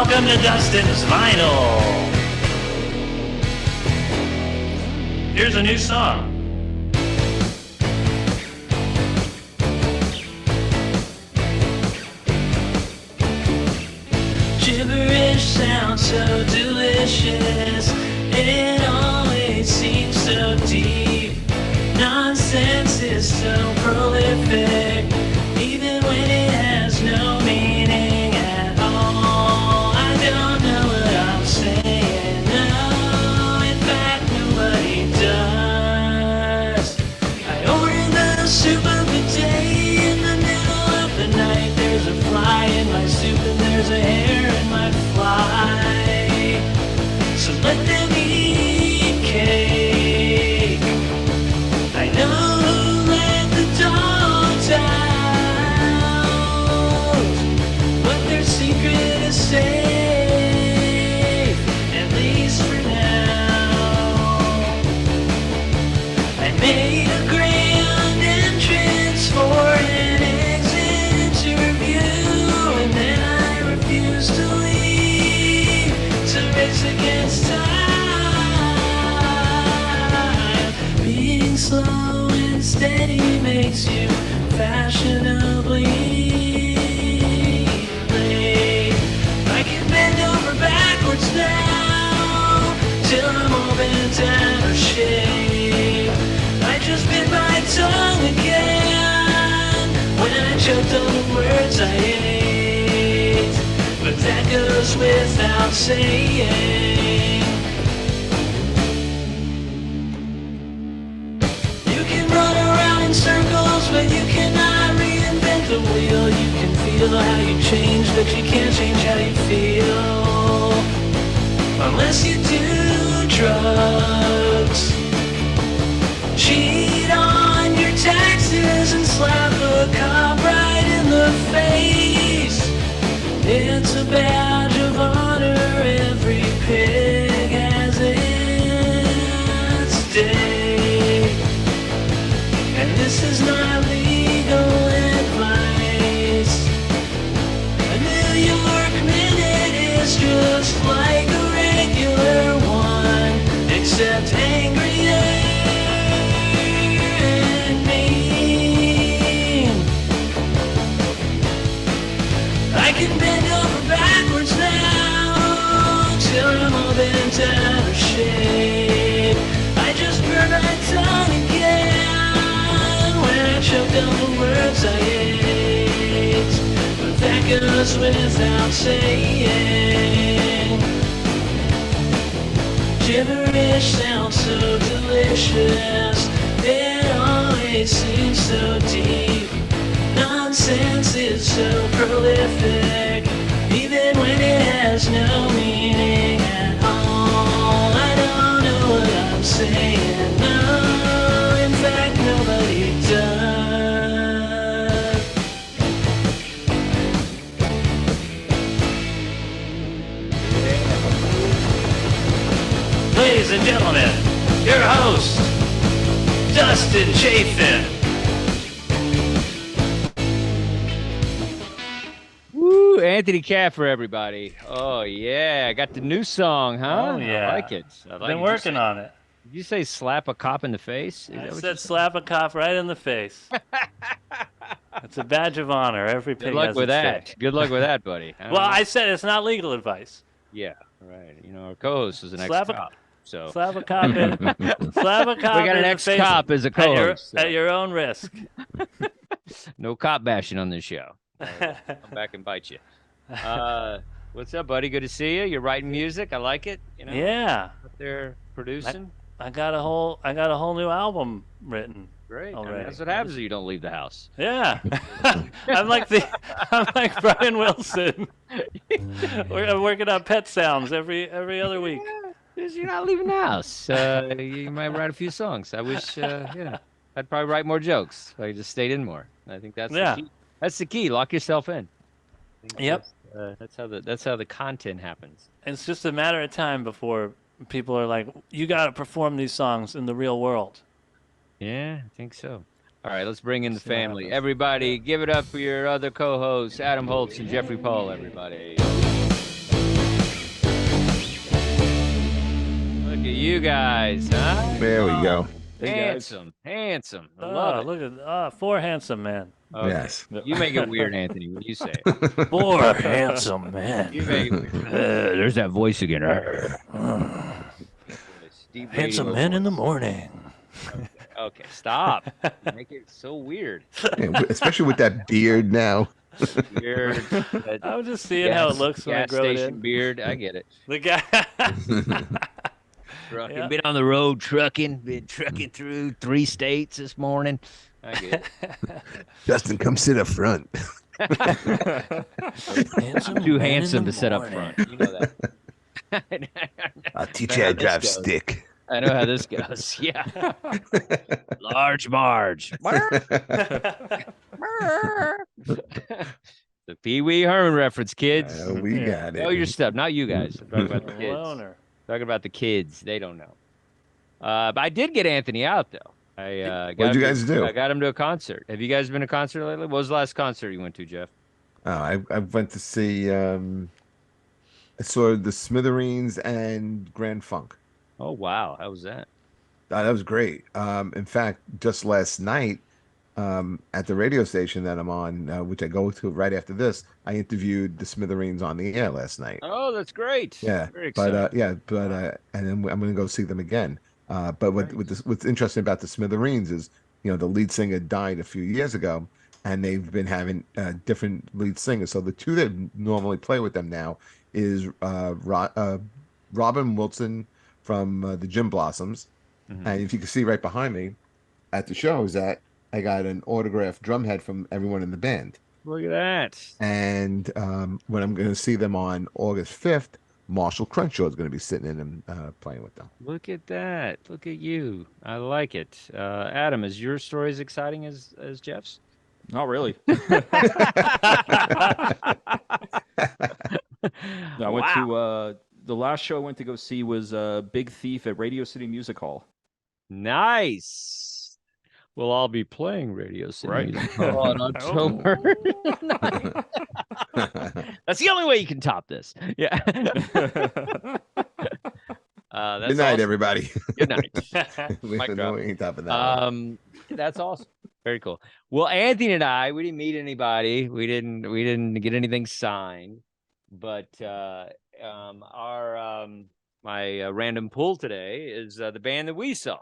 Welcome to Dustin's Vinyl. Here's a new song. Gibberish sounds so delicious, it always seems so deep. Nonsense is so prolific, even when it has no meaning at all. I don't know what I'm saying, no, in fact nobody does. I ordered the soup of the day in the middle of the night. There's a fly in my soup and there's a hair in my fly. So let them eat cake. I know who let the dogs out, but their secret is safe, at least for now. I made a grand entrance for an exit interview, and then I refused to leave to race against time. Being slow and steady makes you fashionably late. I can bend over backwards now till I'm all bent out of shape. I just bit my tongue again when I choked on the words I hate, but that goes without saying. You can run around in circles, but you cannot reinvent the wheel. You can feel how you change, but you can't change how you feel unless you do drugs. Cheat on your taxes and slap a cop right in the face. It's a badge of honor, every pig has its day. And this is not legal advice. A New York minute is just like a regular one, except angrier and mean. I can bend over backwards now till I'm all bent out of shape. I just burned my tongue again when I choked on the words I hate, but that goes without saying. Gibberish sounds so delicious, it always seems so deep. Nonsense is so prolific, even when it has no meaning at all. I don't know what I'm saying, no, in fact nobody does. Ladies and gentlemen, your host, Dustin Chafin. Woo, Anthony Kapfer, everybody. Oh, yeah. I got the new song, huh? Oh, yeah. I like it. I've been working on it. Did you say slap a cop in the face? I said slap a cop right in the face. It's a badge of honor. Every pig Good luck has with its that. day. Good luck with that, buddy. Well, I said it's not legal advice. Yeah, right. You know, our co-host is an Slap a- ex-cop. So Slap a cop in. Slap a cop we got in an the face ex-cop as a co-host. at your own risk. No cop bashing on this show. Come back and bite you. What's up, buddy? Good to see you. You're writing music. I like it. You know, Yeah, out there producing. I got a whole new album written. Great. I mean, already. that's what happens if you don't leave the house. Yeah, I'm like Brian Wilson. I'm working on pet sounds every other week. Because you're not leaving the house. You might write a few songs. I wish, I'd probably write more jokes if I just stayed in more. I think that's the key. That's the key. Lock yourself in. Yep. That's how the content happens. It's just a matter of time before people are like, you got to perform these songs in the real world. Yeah, I think so. All right, let's bring in the family. Everybody, give it up for your other co-hosts, Adam Holtz and Jeffrey Paul, everybody. you guys, huh? There we go. Handsome. I Oh, love it. look at four handsome men. Okay. Yes. You make it weird, Anthony, when you say it. Four handsome men. You make it weird. There's that voice again. Deep Handsome radio men in the voice. morning. Okay, stop. You make it so weird. Yeah, especially with that beard now. Weird. I was just seeing how it looks when I gas grow it station in. beard. I get it. The guy. Trucking. Yeah. Been on the road trucking. Been trucking through 3 states this morning. I get it. Justin, come sit up front. I'm too handsome to sit up front. You know that. I'll teach you how to drive goes. stick. I know how this goes. Yeah. Large Marge. The Pee Wee Herman reference, kids. We got it. Know your stuff. Not you guys. I'm talking about the kids. Loner. Talking about the kids. They don't know. But I did get Anthony out, though. What'd you guys do? I got him to a concert. Have you guys been to a concert lately? What was the last concert you went to, Jeff? Oh, I went to see. I saw the Smithereens and Grand Funk. Oh, wow. How was that? That was great. In fact, just last night, at the radio station that I'm on, which I go to right after this, I interviewed the Smithereens on the air last night. Oh, that's great. Yeah, Very exciting. and then I'm going to go see them again. But what's interesting about the Smithereens is, the lead singer died a few years ago, and they've been having different lead singers. So the two that normally play with them now is Robin Wilson from the Gin Blossoms, and if you can see right behind me at the show is that I got an autographed drum head from everyone in the band. Look at that. And when I'm going to see them on August 5th, Marshall Crenshaw is going to be sitting in and playing with them. Look at that. Look at you. I like it. Adam, is your story as exciting as Jeff's? Not really. I went to the last show I went to go see was Big Thief at Radio City Music Hall. Nice. We'll all be playing Radio City Right. Music Hall in October. That's the only way you can top this. Yeah. That's Good night, awesome. everybody. Good night. We Mic drop. ain't topping that one. That's awesome. Very cool. Well, Anthony and I, we didn't meet anybody. We didn't get anything signed. But my random pull today is the band that we saw.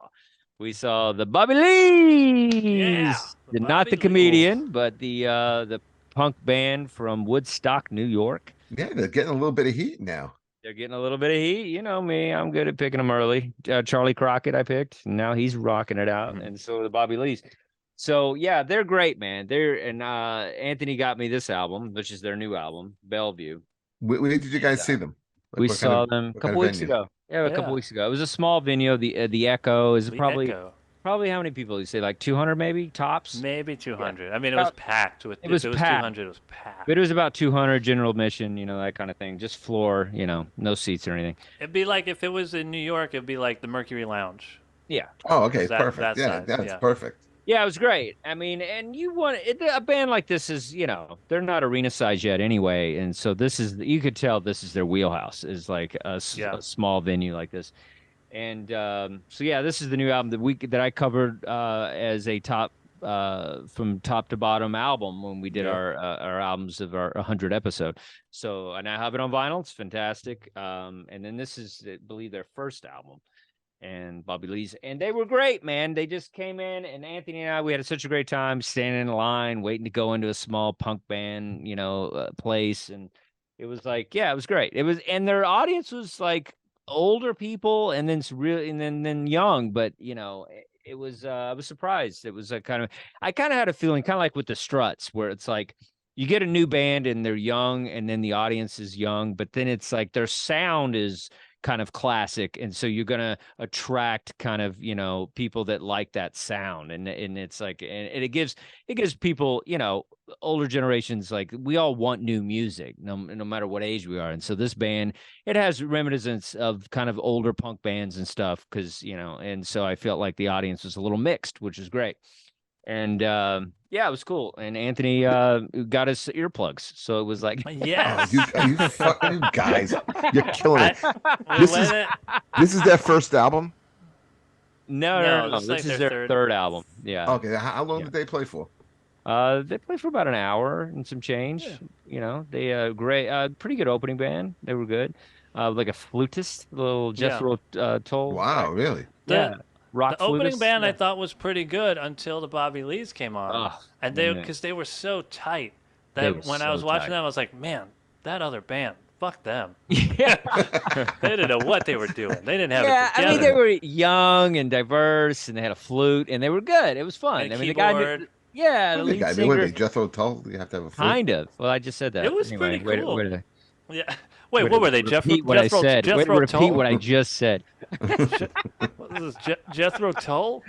We saw the Bobby Lees. Yeah, the Not Bobby the Lees. comedian, but the punk band from Woodstock, New York. Yeah, they're getting a little bit of heat now. They're getting a little bit of heat. You know me, I'm good at picking them early. Charlie Crockett I picked, and now he's rocking it out, and so the Bobby Lees. So yeah, they're great, man. Anthony got me this album, which is their new album, Bellevue. Where did you guys see them? We saw them a couple weeks ago. Yeah, a couple weeks ago. It was a small venue. The Echo is probably how many people? You say like 200 maybe tops? Maybe 200. I mean, it was packed. If it was packed. 200, it was packed. But it was about 200 general admission, that kind of thing. Just floor, no seats or anything. It'd be like if it was in New York, it'd be like the Mercury Lounge. Yeah. Oh, okay, That perfect. size, That's yeah. perfect. Yeah, it was great. I mean, and you want a band like this is, they're not arena size yet anyway, and so you could tell this is their wheelhouse, is like a small venue like this. And so yeah, this is the new album that I covered as a top from top to bottom album when we did our albums of our 100 episode. So I now have it on vinyl. It's fantastic. And then this is, I believe, their first album. And Bobby Lees, and they were great, man. They just came in, and Anthony and I, we had such a great time standing in line, waiting to go into a small punk band, place, and it was like, yeah, it was great. It was, and their audience was like older people, and then then young, but it was. I was surprised. It was I kind of had a feeling, kind of like with the Struts, where it's like you get a new band and they're young, and then the audience is young, but then it's like their sound is kind of classic, and so you're gonna attract kind of people that like that sound, and it's like, and it gives people older generations, like, we all want new music no matter what age we are, and so this band, it has reminiscence of kind of older punk bands and stuff, because and so I felt like the audience was a little mixed, which is great. And yeah, it was cool. And Anthony got us earplugs, so it was like, Yes. You guys, you're killing it. We This let is it. this is their first album. no. this is like This is their their third. third album. Yeah. Okay, how long Yeah. did they play for? They played for about an hour and some change. You know, they great, pretty good opening band. They were good. Like a flutist, little Jethro Tull. Wow, really? Yeah, rock The opening flutist. band I Yeah. thought was pretty good until the Bobby Lees came on, Oh, and man. because they were so tight They that were when I was so watching tight. them, I was like, man, that other band, fuck them. Yeah. They didn't know what they were doing. They didn't have Yeah, it together. I mean they were young and diverse, and they had a flute, and they were good. It was fun. And I mean, the guy, keyboard. yeah, the What are they lead guys? What are singer, they? Jethro Tull? You have to have a flute. kind of. Well, I just said that. It was Anyway, pretty cool. Wait, Yeah. Wait, what were they? repeat what I said. Wait, Jethro repeat Tull? what I just said. What is this, Jethro Tull?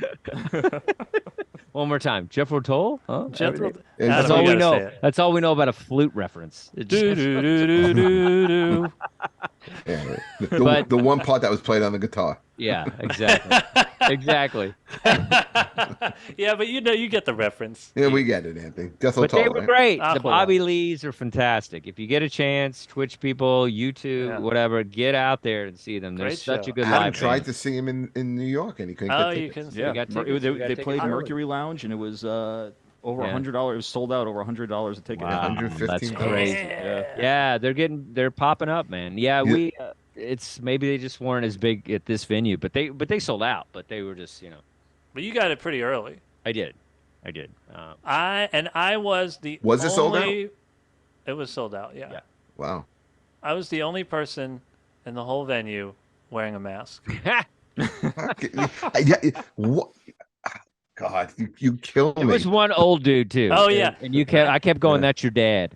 One more time. Jethro Tull? Huh? Jethro. Everything? Yeah, That's Adam, all you we gotta know. say it. That's all we know about a flute reference. It Do just- do do do do do. Yeah, But- the one part that was played on the guitar. Yeah, exactly. Exactly. Yeah, but you get the reference. Yeah, we get it, Anthony. Jethro But they Tull, were right? great. Ah, The hold on. Bobby Lees are fantastic. If you get a chance, Twitch people, YouTube, Yeah. whatever, get out there and see them. They're Great such show. a good Adam live tried band. to see him in New York, and he couldn't Oh, get you tickets. can. Yeah, got Mer- tickets? they, You got they tickets played early? Mercury Lounge, and it was over Yeah. $100. It was sold out over $100 a ticket. Wow, $115. that's crazy. Yeah. Yeah, they're popping up, man. Yeah, Yeah. we it's maybe they just weren't as big at this venue, but they sold out. But they were just, But you got it pretty early. I did. I was the Was it sold out? only. It was sold out. Yeah. Yeah. Wow. I was the only person in the whole venue wearing a mask. What? God, you kill me. It was one old dude too. Oh, yeah. and I kept going. That's your dad.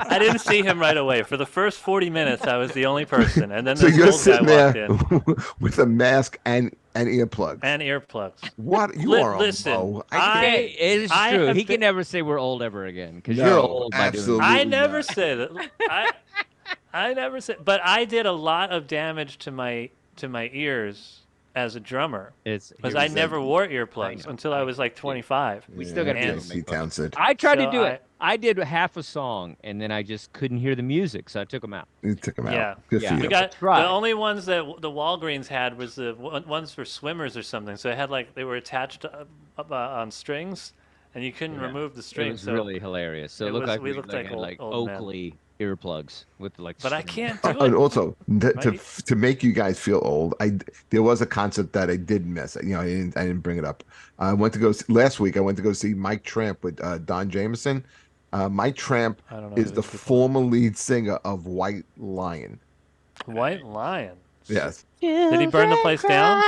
I didn't see him right away. For the first 40 minutes, I was the only person, and then So this you're old guy sitting there walked in with a mask and earplugs. and earplugs. What? You Li- are listen, a Mo. Okay, it is I true. have He been- can never say we're old ever again because No, you're old. by doing absolutely. that. I never not. say that. I never said, but I did a lot of damage to my ears as a drummer It's because here I we go. never wore I earplugs know. until I was like 25. We still gotta Yeah, do it. J.C. Townsend. I tried So to do it. I did half a song and then I just couldn't hear the music, so I took them out. You took him out. Yeah. Good Yeah. for We you. got Right. the only ones that the Walgreens had was the ones for swimmers or something. So it had like they were attached up on strings, and you couldn't Yeah. remove the It strings. was so, really hilarious. So it it looked was- like we we looked like, like had old- like old men. Oakley earplugs with like. but I string. can't do And it. also, Right? to make you guys feel old, there was a concert that I did miss. You know, I didn't bring it up. I went to go last week. I went to go see Mike Tramp with Don Jameson. Mike Tramp I don't know is who the these people former lead singer of White Lion. White Lion. Yes. Did he burn the place down?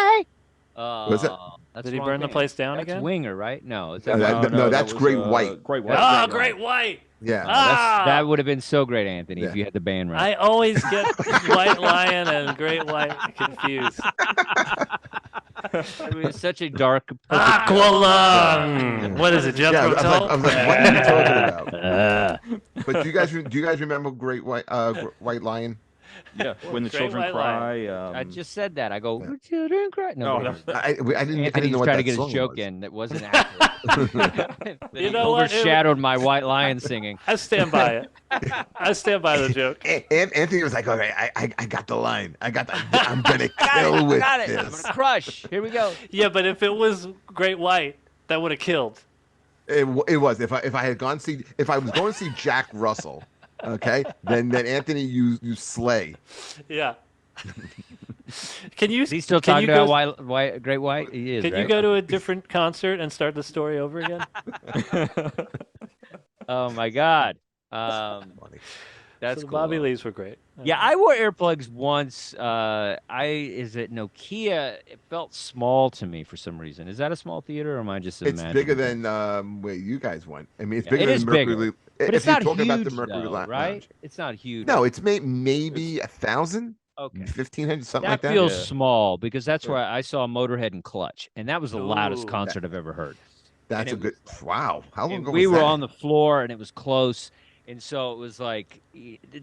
Was it? That's Did he wrong burn the band. place down That's again? Winger, right? No, is No, that, that- that's was, Great White. Great White. Oh, yeah. Great White. Yeah. Ah! that would have been so great, Anthony, if Yeah. you had the band right. I always get White Lion and Great White confused. It was such a dark. Aqualung. What is it, Yeah, Jethro I was Tull? like, what are you talking about? But do you guys remember Great White White Lion? Yeah, when the Great children White cry. I just said that. I go, children cry. No, No, no. I didn't Anthony's know what trying to that get his song joke was. in that wasn't accurate. You know what? Overshadowed my White Lion singing. I stand by it. I stand by the joke. And Anthony was like, "Okay, I got the line. I'm gonna I kill with got it. I'm this." gonna crush. Here we go. Yeah, but if it was Great White, that would have killed. It was if I had gone see if I was going to see Jack Russell, okay, then Anthony you slay. Yeah. Can you? Is he still can talking you about go, Great White? He is. Can right? you go to a different concert and start the story over again? Oh my God. Funny. That's So the cool. Bobby Lees were great. Yeah, I wore earplugs once. Is it Nokia? It felt small to me for some reason. Is that a small theater, or am I just It's imagining bigger it? than where you guys went. I mean, it's Yeah, bigger it than is Mercury. bigger. But if it's you're not talking huge, about the Mercury though, Lounge. right? It's not huge. No, it's maybe 1,000, Okay. 1,500, something That like that. feels Yeah. small because that's Yeah. where I saw Motorhead and Clutch, and that was the loudest Ooh. concert I've ever heard. That's a and it good. Wow, how long And ago we was were that? on the floor, and it was close, and so it was like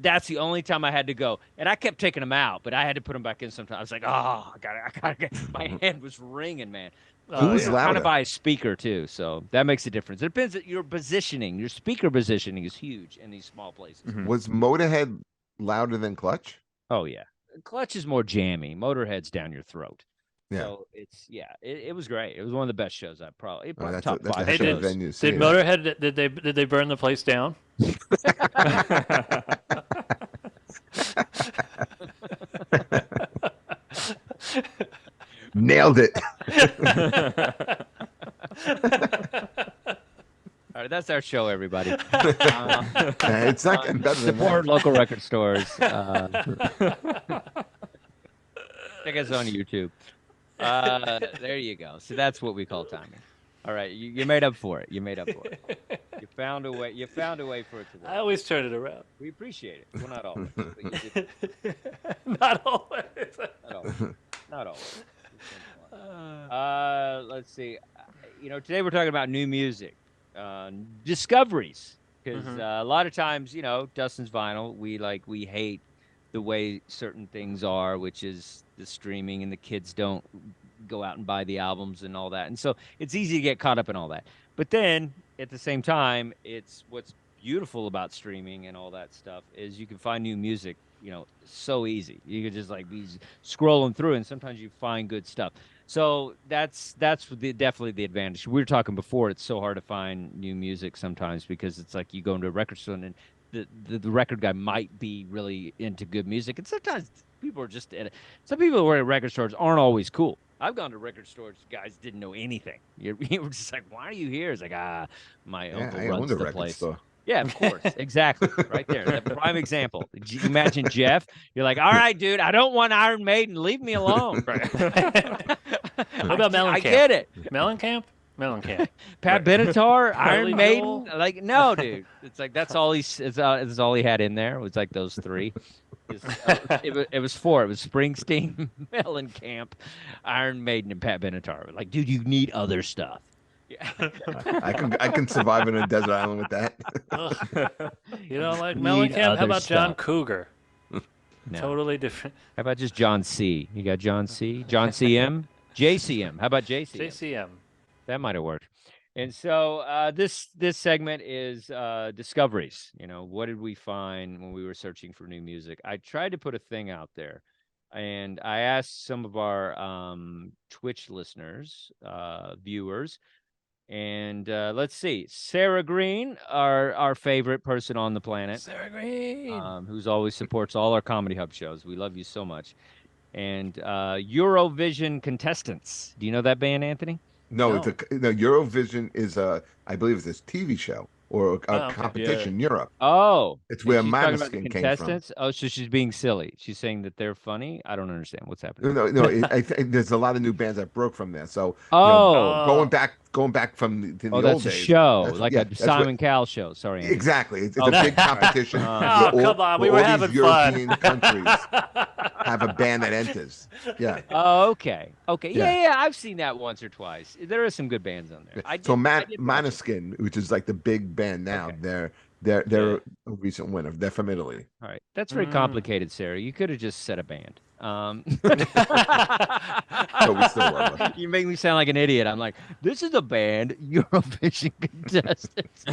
that's the only time I had to go, and I kept taking them out, but I had to put them back in sometimes. I was like, oh, I gotta get. My head was ringing, man. Who's Kind louder? of by a speaker too, so that makes a difference. It depends on your positioning. Your speaker positioning is huge in these small places. Was Motorhead louder than Clutch? Oh yeah, Clutch is more jammy. Motorhead's down your throat. Yeah. So it was great. It was one of the best shows I've probably That's top that's five a heck of a shows. venue. Did seeing Motorhead did they burn the place down? Nailed it. All right, that's our show, everybody. It's not getting better than Support that. local record stores. Check us on YouTube. There you go. So that's what we call timing. All right, you made up for it. You made up for it. You found a way. You found a way for it to work. I always turn it around. We appreciate it. Well, not always. But you did. Not always. Not always. Not always. Let's see. Today we're talking about new music, discoveries, because a lot of times, Dustin's vinyl. We hate the way certain things are, which is the streaming, and the kids don't go out and buy the albums and all that, and so it's easy to get caught up in all that. But then at the same time, it's what's beautiful about streaming and all that stuff is you can find new music, so easy. You could just be scrolling through, and sometimes you find good stuff. So that's definitely the advantage. We were talking before, it's so hard to find new music sometimes because it's like you go into a record store and the record guy might be really into good music, and sometimes people are just some people who are at record stores aren't always cool. I've gone to record stores, guys didn't know anything. You were just like, why are you here? It's like, my uncle runs the place. Store. Yeah, of course. Exactly. Right there. The prime example. Imagine Jeff. You're like, all right, dude, I don't want Iron Maiden. Leave me alone. What about Mellencamp? I get it. Mellencamp? Pat Benatar, Iron Billy Maiden. Joel? No, dude. It's like that's all it's all he had in there. It was like those three. It was four. It was Springsteen, Mellencamp, Iron Maiden, and Pat Benatar. Like, dude, you need other stuff. Yeah. I can survive in a desert island with that. You don't like Need Mellencamp? How other about John stuff. Cougar? No. Totally different. How about just John C? You got John C, John CM, JCM. How about JCM? JCM. That might have worked. And so this segment is discoveries. What did we find when we were searching for new music? I tried to put a thing out there, and I asked some of our Twitch listeners, viewers, and let's see, Sarah Green, our favorite person on the planet, Sarah Green, who's always supports all our Comedy Hub shows. We love you so much. And Eurovision contestants. Do you know that band, Anthony? No. Eurovision is I believe it's this TV show or a okay. competition in Europe. Oh, It's where she's talking about the Maneskin came from. contestants. Oh, so she's being silly. She's saying that they're funny. I don't understand what's happening. No. I think there's a lot of new bands that broke from there. So going back from the old that's days. a show, That's- like yeah, a that's Simon Cowell show. Sorry, Andy. Exactly. It's a big competition. Oh, come on. We were all having these fun. European countries have a band that enters. Yeah. Oh, okay. Yeah. Yeah. I've seen that once or twice. There are some good bands on there. I did watch it. Maneskin, which is like the big band now, Okay. they're a recent winner. They're from Italy. All right, that's very complicated, Sarah. You could have just said a band. But we still work with it. You make me sound like an idiot. I'm like, this is a band, Eurovision contestants.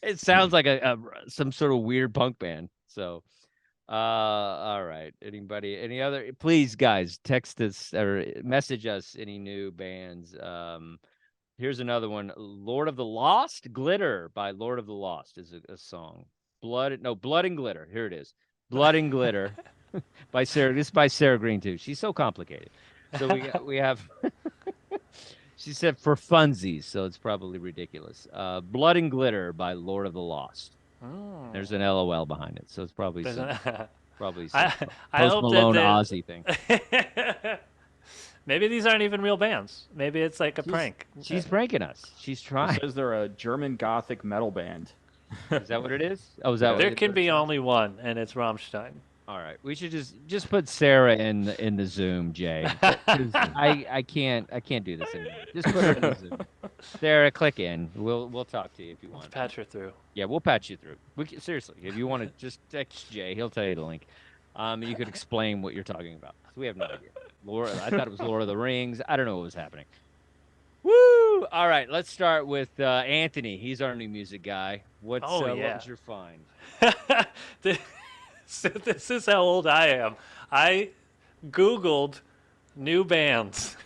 It sounds like some sort of weird punk band. So, all right. Any other? Please, guys, text us or message us any new bands. Here's another one. Lord of the Lost. Glitter by Lord of the Lost is a song. Blood and Glitter. Here it is. Blood and Glitter by Sarah. This is by Sarah Green too. She's so complicated. So we have she said for funsies, so it's probably ridiculous. Blood and Glitter by Lord of the Lost. Oh. There's an LOL behind it, so it's probably some I Post hope Malone that Ozzy thing. Maybe these aren't even real bands. Maybe it's like a prank. She's pranking us. She's trying. It says they're a German Gothic metal band. Is that what it is? Oh, is that what There it can is? be only one, and it's Rammstein. All right, we should just put Sarah in the Zoom, Jay. 'Cause I can't do this anymore. Just put her in the Zoom. Sarah, click in. We'll talk to you if you want. Let's patch her through. Yeah, we'll patch you through. Seriously, if you want to just text Jay, he'll tell you the link. You could explain what you're talking about. So we have no idea. I thought it was Lord of the Rings. I don't know what was happening. Woo! All right, let's start with Anthony. He's our new music guy. What was your find? This is how old I am. I Googled new bands,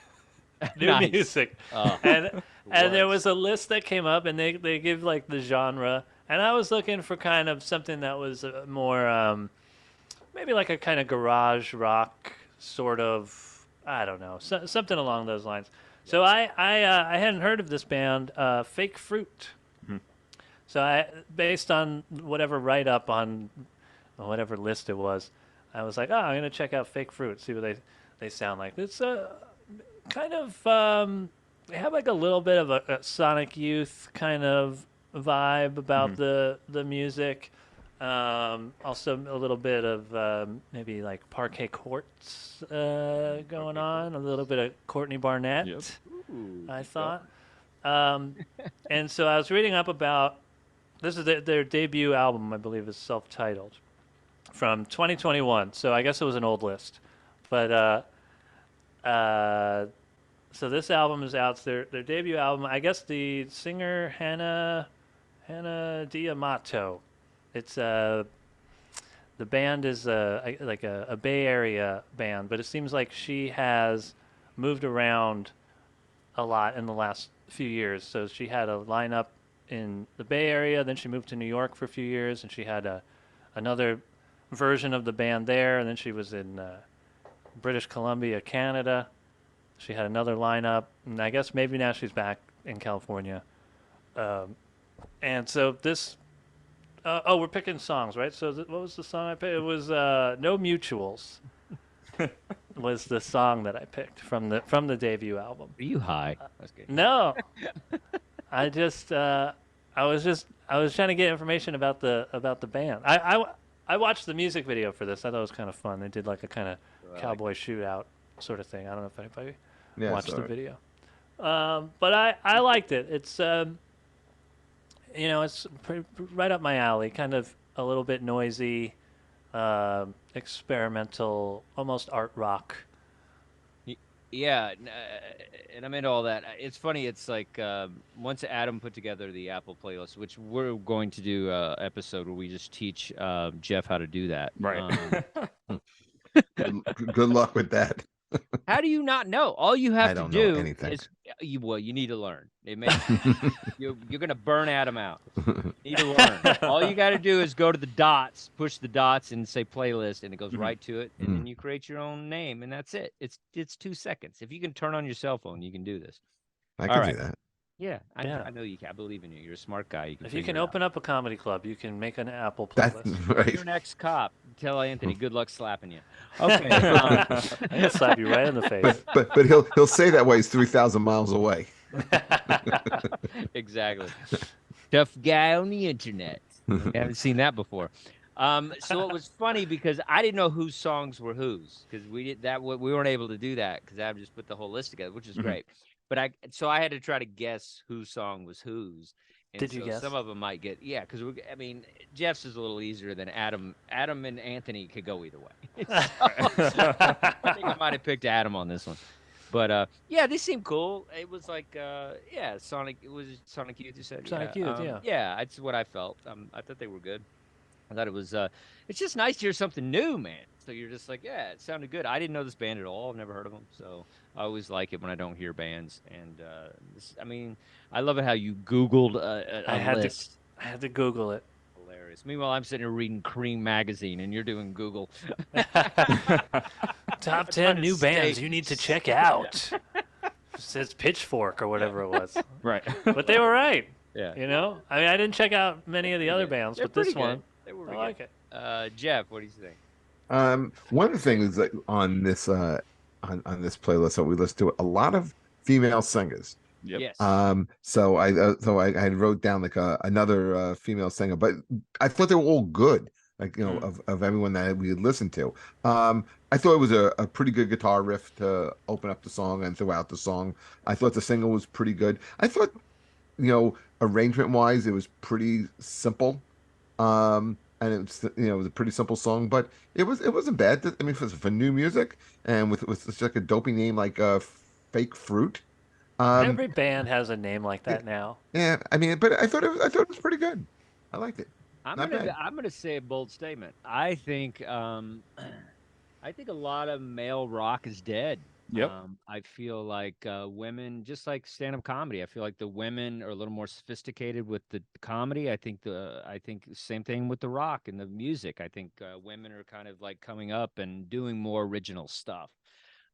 new music, and there was a list that came up, and they give like the genre, and I was looking for kind of something that was more maybe like a kind of garage rock sort of, I don't know, something along those lines. So I hadn't heard of this band, Fake Fruit. So based on whatever write-up on whatever list it was, I was like, oh, I'm going to check out Fake Fruit, see what they sound like. It's kind of, they have like a little bit of a Sonic Youth kind of vibe about the music. Also a little bit of maybe like Parquet Courts going on, a little bit of Courtney Barnett, I thought. And so I was reading up about, this is their debut album, I believe is self-titled, from 2021. So I guess it was an old list. But so this album is out. It's their debut album. I guess the singer, Hannah Diamato. It's the band is like a Bay Area band, but it seems like she has moved around a lot in the last few years. So she had a lineup in the Bay Area, then she moved to New York for a few years, and she had another version of the band there, and then she was in British Columbia, Canada. She had another lineup, and I guess maybe now she's back in California. And so this... we're picking songs, right? So what was the song I picked? It was No Mutuals was the song that I picked from the debut album. Are you high? No. I was trying to get information about the band. I watched the music video for this. I thought it was kind of fun. They did like a kind of cowboy shootout sort of thing. I don't know if anybody watched the video. But I liked it. It's it's right up my alley, kind of a little bit noisy, experimental, almost art rock. Yeah, and I'm into all that. It's funny, it's like once Adam put together the Apple playlist, which we're going to do an episode where we just teach Jeff how to do that. Right. Good luck with that. How do you not know? All you have to do is you need to learn. It makes you're gonna burn Adam out. You need to learn. All you got to do is go to the dots, push the dots, and say playlist, and it goes right to it, and then you create your own name, and that's it. It's 2 seconds. If you can turn on your cell phone, you can do this. I can do that. Yeah, I know you can. I believe in you. You're a smart guy. If you can open up a comedy club, you can make an Apple That's playlist. right. Your next cop. Tell Anthony, good luck slapping you. Okay. I'm gonna slap you right in the face. But he'll say that way he's 3,000 miles away. Exactly. Tough guy on the internet. I haven't seen that before. So it was funny because I didn't know whose songs were whose, because we weren't able to do that because I just put the whole list together, which is great. But I had to try to guess whose song was whose. And Did you guess? Some of them might get because Jeff's is a little easier than Adam. Adam and Anthony could go either way. I think I might have picked Adam on this one. But they seem cool. It was like Sonic. It was Sonic Youth. You said Sonic Youth, yeah. Yeah, that's what I felt. I thought they were good. I thought it was. It's just nice to hear something new, man. So you're just like, yeah, it sounded good. I didn't know this band at all. I've never heard of them. So I always like it when I don't hear bands. And I love it how you Googled a list. I had to Google it. Hilarious. Meanwhile, I'm sitting here reading Cream magazine, and you're doing Google. Top 10 new bands you need to check out. It says Pitchfork or whatever it was. Right. But they were right. Yeah. I didn't check out many of the other bands, but this one, I like it. Jeff, what do you think? One of the things that on this playlist that we listen to, a lot of female singers. Yep. Yes. So I wrote down like another female singer, but I thought they were all good. Like of everyone that we had listened to. I thought it was a pretty good guitar riff to open up the song and throughout the song. I thought the singer was pretty good. I thought, arrangement wise, it was pretty simple. I and it was a pretty simple song, but it wasn't bad. I mean, for new music and with such like a dopey name like Fake Fruit. Every band has a name like that now. Yeah, I mean, but I thought it was pretty good. I liked it. I'm Not bad. gonna say a bold statement. I think I think a lot of male rock is dead. Yep. I feel like women, just like stand-up comedy, I feel like the women are a little more sophisticated with the comedy. I think the same thing with the rock and the music. I think women are kind of like coming up and doing more original stuff.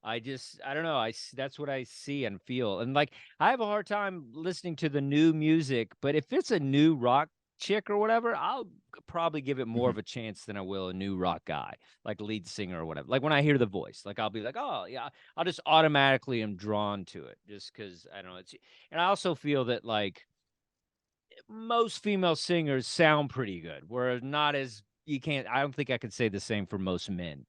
I don't know. That's what I see and feel. And like, I have a hard time listening to the new music, but if it's a new rock chick or whatever, I'll probably give it more of a chance than I will a new rock guy, like lead singer or whatever. Like when I hear the voice, like I'll be like, oh yeah, I'll just automatically am drawn to it just because I don't know. And I also feel that like most female singers sound pretty good. Where not as you can't. I don't think I could say the same for most men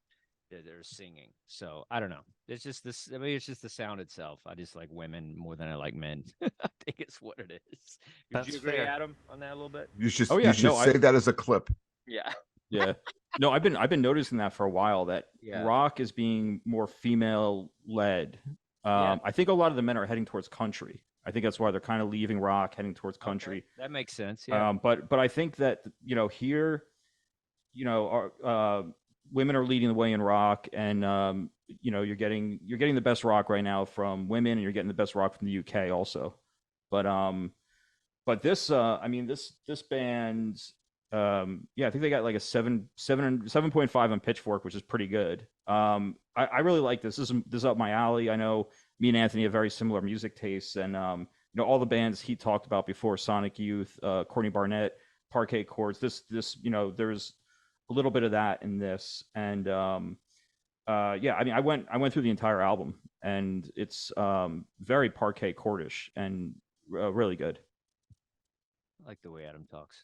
that are singing. So I don't know. It's just this. I mean, it's just the sound itself. I just like women more than I like men. I think it's what it is. Would you agree, Adam, on that a little bit? You should save that as a clip. Yeah. Yeah. No, I've been noticing that for a while, that rock is being more female led. I think a lot of the men are heading towards country. I think that's why they're kind of leaving rock, heading towards country. Okay. That makes sense. Yeah. But I think that here, women are leading the way in rock, and you're getting the best rock right now from women, and you're getting the best rock from the UK also. But this this band's I think they got like a 7.5 on Pitchfork, which is pretty good. I really like this. This is up my alley. I know me and Anthony have very similar music tastes, and all the bands he talked about before, Sonic Youth, Courtney Barnett, Parquet Courts. This there's a little bit of that in this, and I mean, I went through the entire album, and it's very Parquet Courtish and really good. I like the way Adam talks.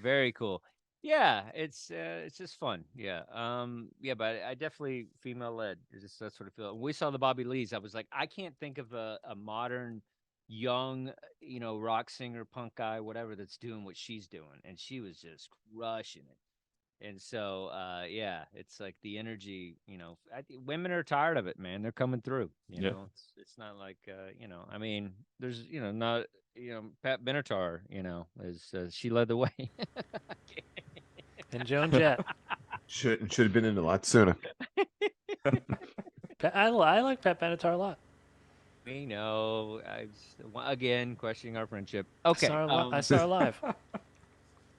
Very cool. Yeah, it's just fun. Yeah. But I definitely female led. That's what I feel. When we saw the Bobby Lees, I was like, I can't think of a modern young, rock singer, punk guy, whatever, that's doing what she's doing. And she was just crushing it. And so, it's like the energy, I think women are tired of it, man. They're coming through, you know, it's not like, I mean, there's, not, Pat Benatar, is she led the way. And Joan Jett. Should have been in a lot sooner. I like Pat Benatar a lot. We know. Again, questioning our friendship. Okay. I saw her live.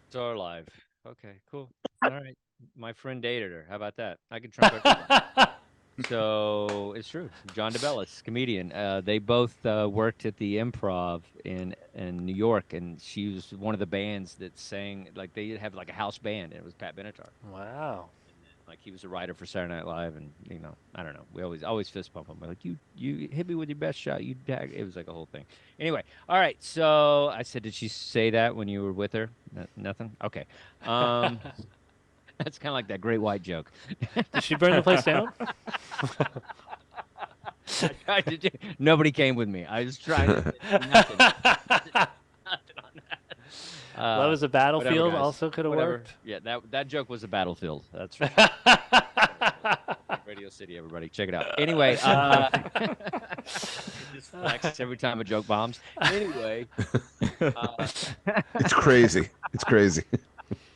Saw her live. Okay, cool. All right. My friend dated her. How about that? I could trump her. So it's true. John DeBellis, comedian. They both worked at the Improv in New York, and she was one of the bands that sang. Like they have like a house band, and it was Pat Benatar. Wow. Like he was a writer for Saturday Night Live, and I don't know. We always fist pump him. We're like, you hit me with your best shot. You tag. It was like a whole thing. Anyway, all right. So I said, did she say that when you were with her? Nothing. Okay. That's kind of like that Great White joke. Did she burn the place down? Nobody came with me. I was trying to nothing. Nothing on that. Love is a Battlefield whatever, also could have worked. Yeah, that joke was a battlefield. That's right. Radio City, everybody, check it out. Anyway, just flex every time a joke bombs. Anyway, it's crazy. It's crazy.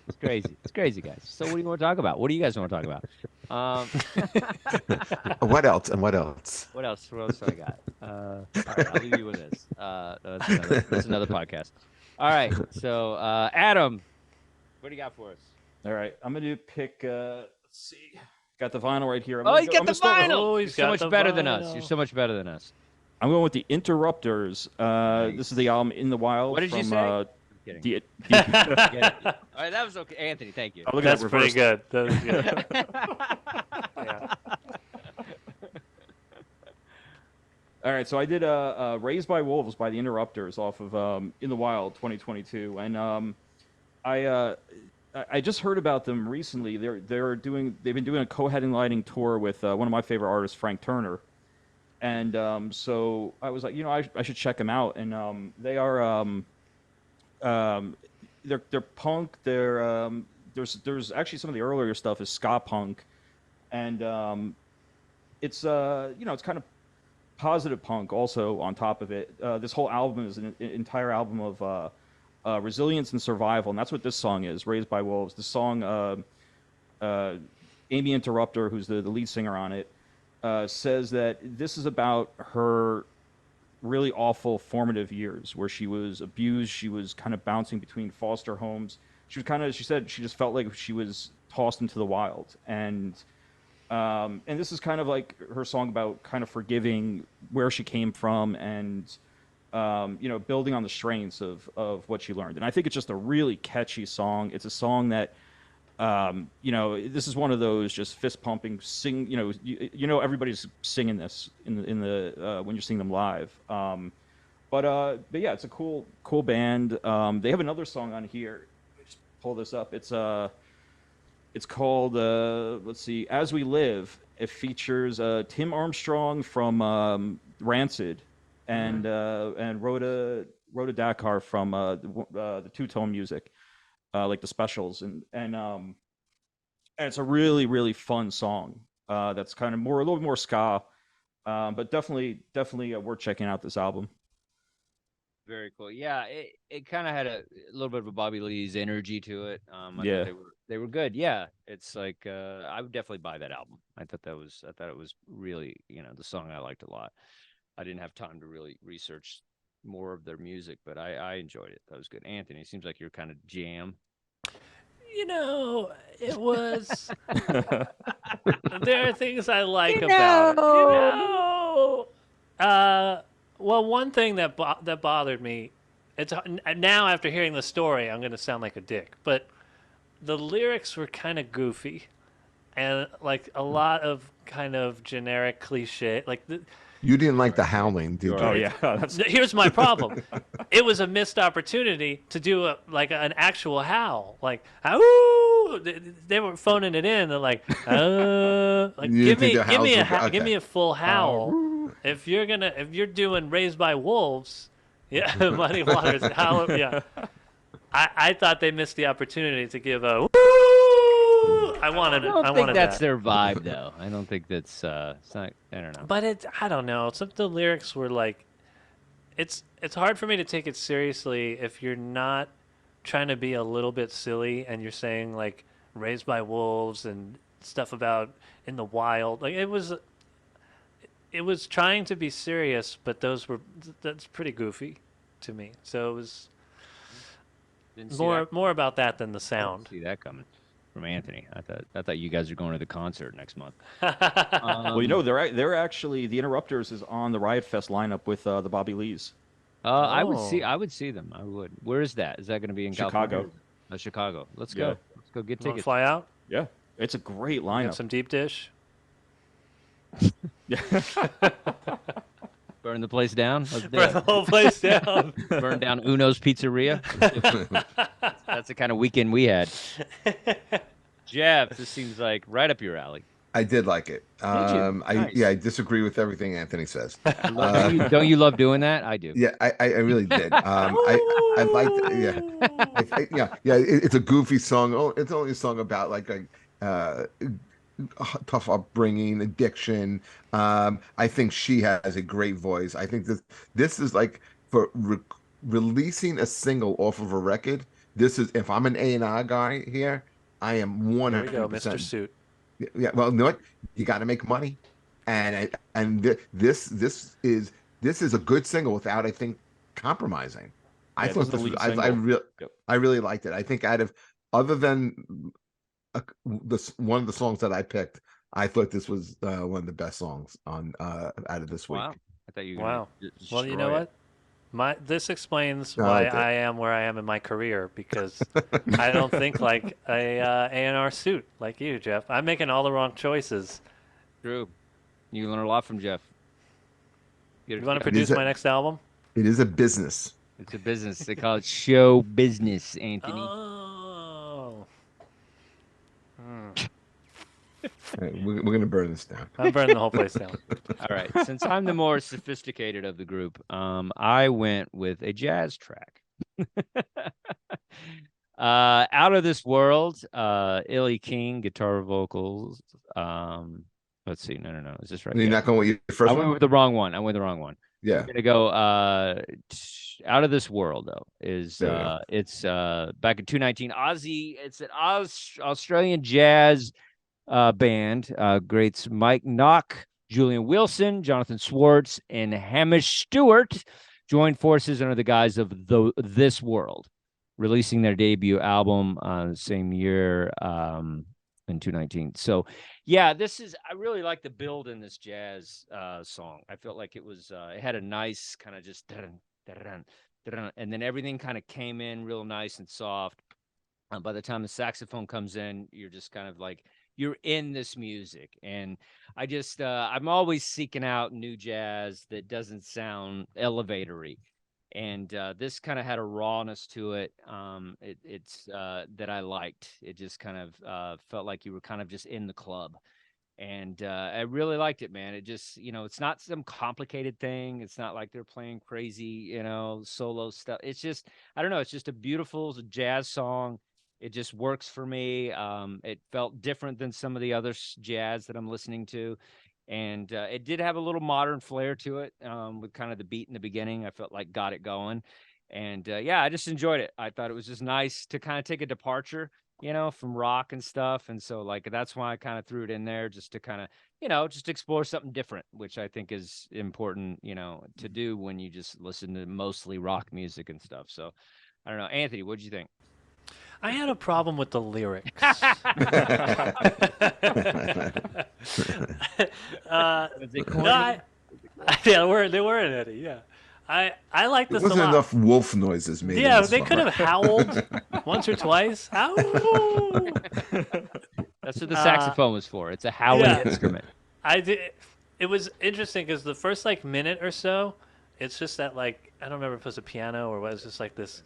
It's crazy. It's crazy, guys. So what do you want to talk about? What do you guys want to talk about? What else? And what else? What else? What else do I got? All right, I'll leave you with this. That's another podcast. All right. So, Adam, what do you got for us? All right. I'm going to pick, let's see. Got the vinyl right here. He's got the vinyl. You're so much better than us. You're so much better than us. I'm going with the Interrupters. Nice. This is the album In the Wild. What did you say? Kidding. All right, that was okay. Anthony, thank you. That's pretty good. That was good. Yeah. All right, so I did Raised by Wolves by the Interrupters off of In the Wild 2022, and I just heard about them recently. They've been doing a co-headlining tour with one of my favorite artists, Frank Turner, and so I was like, I should check them out, and they are they're punk. There's actually some of the earlier stuff is ska punk, and it's it's kind of positive punk also on top of it. This whole album is an entire album of resilience and survival, and that's what this song is, Raised by Wolves. The song, Amy Interrupter, who's the lead singer on it, says that this is about her really awful formative years where she was abused. She was kind of bouncing between foster homes. She said she just felt like she was tossed into the wild. And this is kind of like her song about kind of forgiving where she came from and, building on the strengths of what she learned. And I think it's just a really catchy song. It's a song that, this is one of those just fist pumping sing. Everybody's singing this in the when you're seeing them live. But yeah, it's a cool band. They have another song on here. Just pull this up. It's called let's see, As We Live. It features Tim Armstrong from Rancid and Rhoda Dakar from the Two Tone Music. Like the specials, and it's a really, really fun song. That's kind of a little more ska, but definitely worth checking out this album. Very cool. Yeah, it kind of had a little bit of a Bobby Lee's energy to it. I thought they were good. Yeah, it's like I would definitely buy that album. I thought it was really, the song I liked a lot. I didn't have time to really research more of their music, but I enjoyed it. That was good. Anthony, it seems like you're kind of jam. It was. There are things I like about it. Well, one thing that bothered me, it's now after hearing the story, I'm going to sound like a dick, but the lyrics were kind of goofy, and like a lot of kind of generic cliche, like. You didn't like the howling, did you? Oh yeah. Here's my problem. It was a missed opportunity to do an actual howl, like "Ow!" They were phoning it in. They're like, give me a full howl. If you're doing Raised by Wolves, yeah, Muddy Waters howl. Yeah, I thought they missed the opportunity to give a. I don't think that's their vibe, though. I don't think that's. It's not. I don't know. But I don't know. Some of the lyrics were like, it's hard for me to take it seriously if you're not trying to be a little bit silly and you're saying like raised by wolves and stuff about in the wild. Like it was trying to be serious, but that's pretty goofy to me. So it was more about that than the sound. I didn't see that coming. From Anthony, I thought you guys are going to the concert next month. Well, they're actually the Interrupters is on the Riot Fest lineup with the Bobby Lees. I would see them. I would. Where is that? Is that going to be in Chicago? Chicago. Let's go. Let's go get tickets. Fly out. Yeah, it's a great lineup. Some deep dish. Yeah. Burn the place down. Burn the whole place down. Burn down Uno's Pizzeria. That's the kind of weekend we had. Jeff, this seems like right up your alley. I did like it. Nice. I disagree with everything Anthony says. Don't you love doing that? I do. Yeah, I really did. I liked it. Yeah. It's a goofy song. Oh, it's only a song about like a tough upbringing, addiction. I think she has a great voice. I think this is like for releasing a single off of a record. This is, if I'm an A&R guy here, I am 100%. There we go, Mr. Suit. Yeah, well, you know what? You got to make money, and this is a good single without, I think, compromising. I thought I really liked it. I think other than one of the songs that I picked, I thought this was one of the best songs on out of this week. Wow, I thought you. Wow. Well, you know what? This explains why I am where I am in my career, because I don't think like a A&R suit like you, Jeff. I'm making all the wrong choices. True. You learn a lot from Jeff. You want to produce my next album? It is a business. It's a business. They call it show business, Anthony. Oh. Right, we're going to burn this down. I'm burning the whole place down. All right. Since I'm the more sophisticated of the group, I went with a jazz track. Out of This World, Illy King, guitar vocals. Let's see. No. Is this right? You're not going with your first I one? went with the wrong one. Yeah. We're gonna go Out of This World though. It's back in 2019. Aussie, it's an Australian jazz band. Greats Mike Knock, Julian Wilson, Jonathan Swartz, and Hamish Stewart joined forces under the guise of This World, releasing their debut album the same year in 2019. So, yeah, I really like the build in this jazz song. I felt like it had a nice kind of just, and then everything kind of came in real nice and soft. By the time the saxophone comes in, you're just kind of like, you're in this music. And I'm always seeking out new jazz that doesn't sound elevatory. And this kind of had a rawness to it. It's that I liked. It just kind of felt like you were kind of just in the club. And I really liked it, man. It just, it's not some complicated thing. It's not like they're playing crazy, solo stuff. It's just, I don't know. It's just a beautiful jazz song. It just works for me. It felt different than some of the other jazz that I'm listening to. And it did have a little modern flair to it with kind of the beat in the beginning. I felt like got it going. And yeah, I just enjoyed it. I thought it was just nice to kind of take a departure, from rock and stuff. And so like, that's why I kind of threw it in there just to kind of, just explore something different, which I think is important, to do when you just listen to mostly rock music and stuff. So I don't know. Anthony, what'd you think? I had a problem with the lyrics. They weren't any. Yeah, I like this a lot. There wasn't enough wolf noises made. Yeah, they could have howled once or twice. Ow! That's what the saxophone was for. It's a howling instrument. It was interesting because the first minute or so, it's just that I don't remember if it was a piano or what. It was just this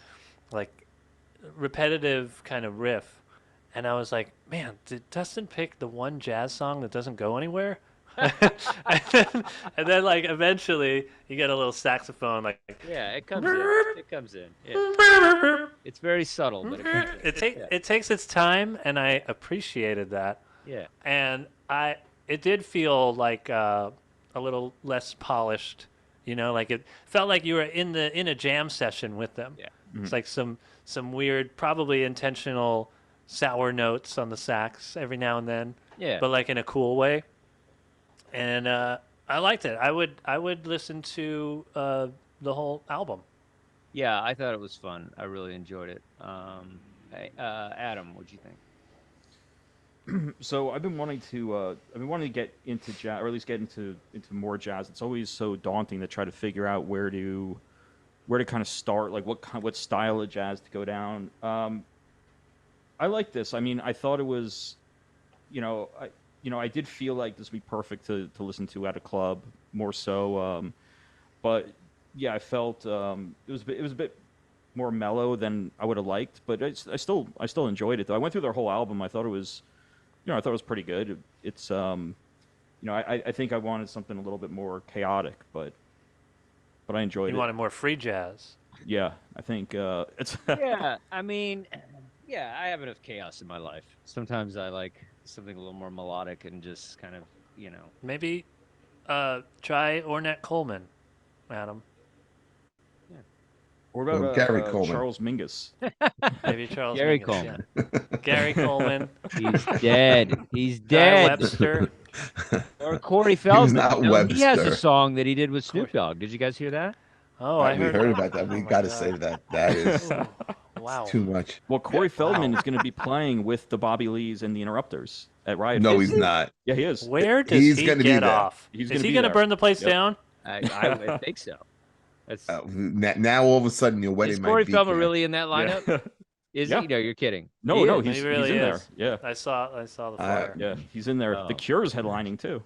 repetitive kind of riff, and I was like, man, did Dustin pick the one jazz song that doesn't go anywhere? and then eventually you get a little saxophone it comes in yeah. It's very subtle, but it takes its time, and I appreciated that. And it did feel like a little less polished, it felt like you were in a jam session with them. It's like some weird, probably intentional sour notes on the sax every now and then. But in a cool way. And I liked it. I would listen to the whole album. Yeah, I thought it was fun. I really enjoyed it. Adam, what'd you think? So I've been wanting to get into jazz, or at least get into more jazz. It's always so daunting to try to figure out where to kind of start, what style of jazz to go down. I like this. I mean, I thought it was, I did feel like this would be perfect to listen to at a club more so. But yeah, I felt it was a bit more mellow than I would have liked, but I still enjoyed it though. I went through their whole album. I thought it was, pretty good. It's I think I wanted something a little bit more chaotic, but I enjoyed it. You wanted more free jazz. Yeah, I think it's. Yeah, I mean, I have enough chaos in my life. Sometimes I like something a little more melodic and just kind of, Maybe try Ornette Coleman, Adam. Yeah. Or about Gary Coleman. Charles Mingus. Maybe Charles Gary Mingus, Coleman. Yeah. Gary Coleman. He's dead. He's Guy dead. Webster. Or Corey Feldman. not He has a Webster. song that he did with Snoop Dogg. Did you guys hear that? Oh, I We heard about that. We got to say that. That is wow. too much. Well, Corey Feldman is going to be playing with the Bobby Lees and the Interrupters at Riot No, Fest. he's not. Yeah, he is. Where does He's he gonna be get there. off? He's Is gonna he be going to there. burn the place Yep. down? I think so. That's Now all of a sudden your wedding is might Corey be Feldman here. really in that lineup? Yeah. Is Yeah. he? No, you're kidding. No, He no, is. he's He really in there. is. Yeah, I saw the flyer. yeah, he's in there. Oh. The Cure's headlining too.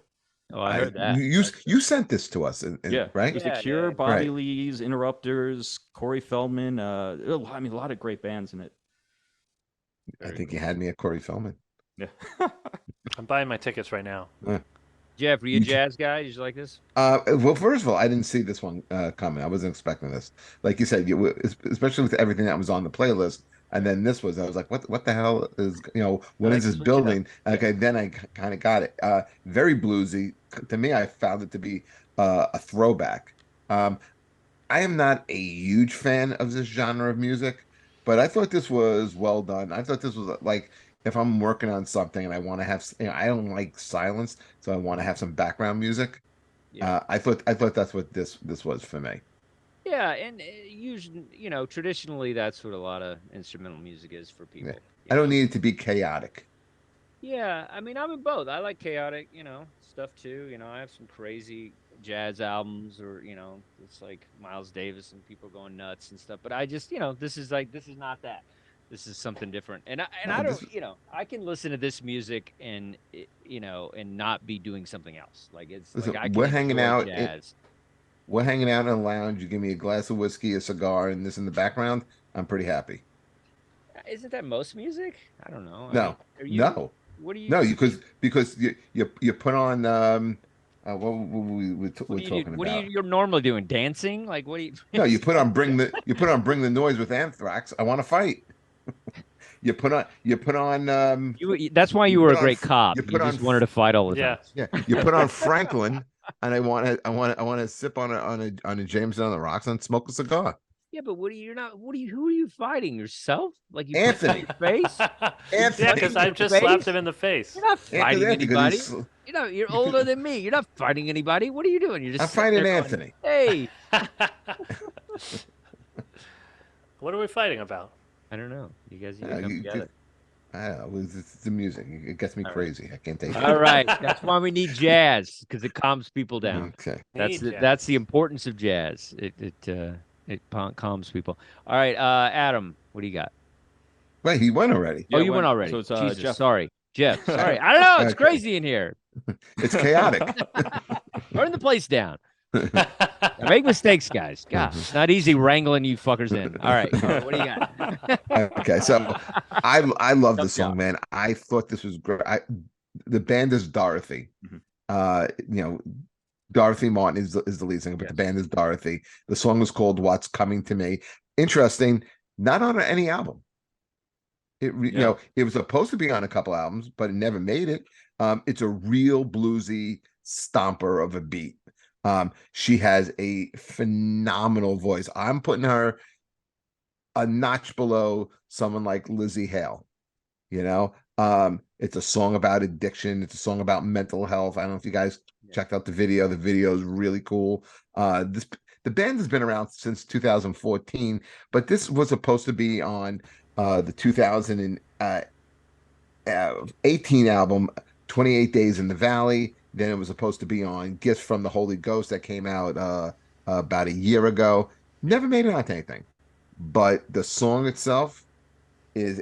Oh, I heard that. You sent this to us, Yeah, right? It was Yeah, the Cure, yeah. Bobby Right. Lees, Interrupters, Corey Feldman. I mean, a lot of great bands in it. I think you had me at Corey Feldman. Yeah. I'm buying my tickets right now. Jeff, are you a jazz guy? Did you like this? Well, first of all, I didn't see this one coming. I wasn't expecting this. Like you said, especially with everything that was on the playlist, and then this was. I was like, what the hell is, I when like is to this switch it up. building? Okay, then I kind of got it. Very bluesy. To me, I found it to be a throwback. Um, I am not a huge fan of this genre of music, but I thought this was well done. I thought this was like if I'm working on something and I want to have, I don't like silence, so I want to have some background music. Yeah. I thought that's what this was for me. Yeah, and usually, traditionally that's what a lot of instrumental music is for Yeah. people. I don't need it to be chaotic. Yeah, I mean, I'm in both. I like chaotic, stuff too. I have some crazy jazz albums or, it's like Miles Davis and people going nuts and stuff. But I just, this is not that. This is something different. And I don't, This I can listen to this music and, and not be doing something else. Like it's like listen, I can enjoy jazz. we're hanging out in a lounge. You give me a glass of whiskey, a cigar, and this in the background. I'm pretty happy. Isn't that most music? I don't know. I mean, No, are you, no, what do you, no. what do you, Because you put on what what we're do you do? talking What do about. you're normally doing? Dancing? Like, what do you, No, you put on Bring the Noise with Anthrax. I want to fight. You put on that's why you you were put a on great cop. you You put on just wanted to fight all the time. Yeah. yeah you put on Franklin, and I want to sip on a Jameson on the rocks and smoke a cigar. Yeah, but who are you fighting? Yourself? Like you put it in Anthony, your face? Yeah, Anthony, because In I your just slapped face? him in the face. You're not fighting Anthony, because anybody. he's You're older because than me. You're not fighting anybody. What are you doing? You're I'm just sitting fighting there going, Anthony. "Hey." What are we fighting about? I don't know. You guys need to Uh, come you, together. I don't know. It's the music. It gets me All right. crazy. I can't take it. All right. That's why we need jazz because it calms people down. Okay. That's the importance of jazz. It calms people. All right, Adam, what do you got? Wait, he won already. Oh, Yeah, you went already. So it's Jesus, Jeff. sorry, Jeff. Sorry, I don't know. It's Okay. crazy in here. It's chaotic. Burn the place down. I make mistakes, guys. God, it's not easy wrangling you fuckers in. All right, what do you got? Okay, so I love Tough this song, job. man. I thought this was great. The band is Dorothy. Mhm. Dorothy Martin is the lead singer, but the Yes. band is Dorothy. The song is called "What's Coming to Me." Interesting, not on any album. It was supposed to be on a couple albums, but it never made it. It's a real bluesy stomper of a beat. She has a phenomenal voice. I'm putting her a notch below someone like Lizzie Hale. It's a song about addiction. It's a song about mental health. I don't know if you guys checked out the video. The video is really cool. The band has been around since 2014, but this was supposed to be on the 2018 album, 28 Days in the Valley. Then it was supposed to be on Gifts from the Holy Ghost that came out about a year ago. Never made it onto anything, but the song itself is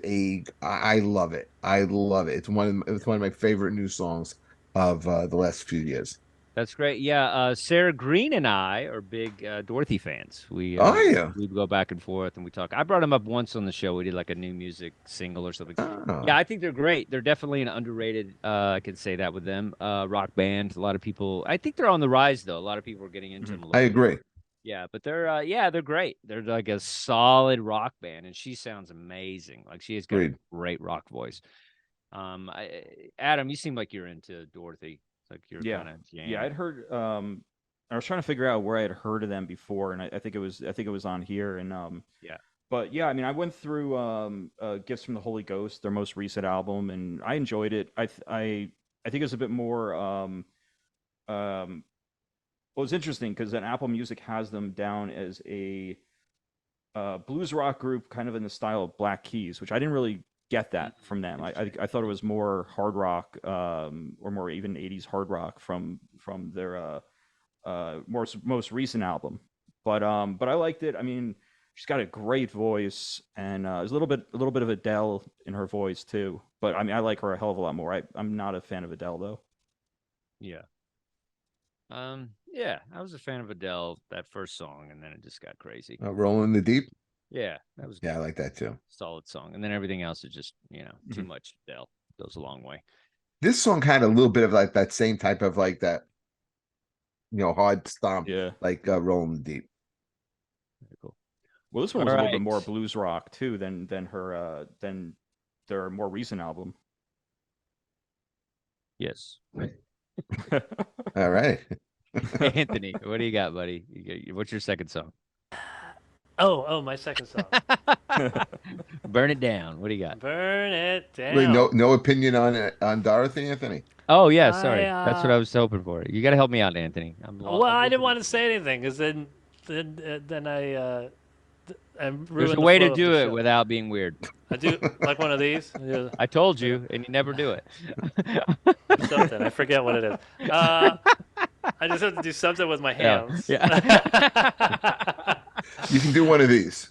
I love it. I love it. It's one of my favorite new songs of the last few years. That's great. Yeah, Sarah Green and I are big Dorothy fans. We Yeah. we go back and forth and we talk. I brought them up once on the show. We did like a new music single or something. Oh. Yeah, I think they're great. They're definitely an underrated. I can say that with them. Rock band. A lot of people. I think they're on the rise though. A lot of people are getting into them. A little I bit. agree. Yeah, but they're great. They're like a solid rock band, and she sounds amazing. Like she has got Agreed. a great rock voice. Adam, you seem like you're into Dorothy. It's like you're kind of I'd heard. I was trying to figure out where I had heard of them before, and I think it was on here. And yeah. But yeah, I mean, I went through Gifts from the Holy Ghost, their most recent album, and I enjoyed it. I think it was a bit more. Well, it's interesting because Apple Music has them down as a blues rock group, kind of in the style of Black Keys, which I didn't really get that from them. I thought it was more hard rock, or more even 80s hard rock from their most recent album. But I liked it. I mean, she's got a great voice, and there's a little bit of Adele in her voice too. But I mean, I like her a hell of a lot more. I'm not a fan of Adele though. Yeah. Yeah, I was a fan of Adele, that first song, and then it just got crazy. Rolling in the Deep. Yeah, that was good. Yeah, I like that too. Solid song. And then everything else is just, too much Adele. Goes a long way. This song had a little bit of like that same type of like that, hard stomp, like Rolling Deep. Very cool. Well, this one was a little bit more blues rock too than their more recent album. Yes. All right. Anthony, what do you got, buddy? What's your second song? Oh, my second song. Burn It Down. What do you got? Burn It Down. Wait, no opinion on Dorothy, Anthony? Oh yeah, sorry. That's what I was hoping for. You got to help me out, Anthony. I didn't want to say anything because then I There's a way to do it without being weird. I do like one of these. I told you, and you never do it. Something. I forget what it is. I just have to do something with my hands. Yeah. You can do one of these.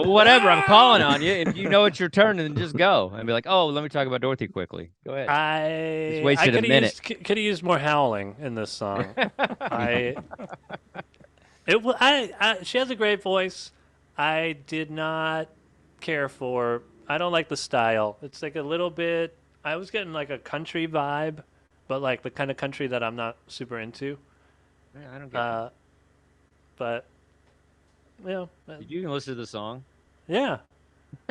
Whatever. I'm calling on you. If you know it's your turn, then just go and be like, "Oh, let me talk about Dorothy quickly." Go ahead. Just wasted a minute. Could have used more howling in this song. She has a great voice. I did not care for. I don't like the style. It's like a little bit. I was getting like a country vibe, but like the kind of country that I'm not super into. Yeah, I don't get it. But you can listen to the song. Yeah.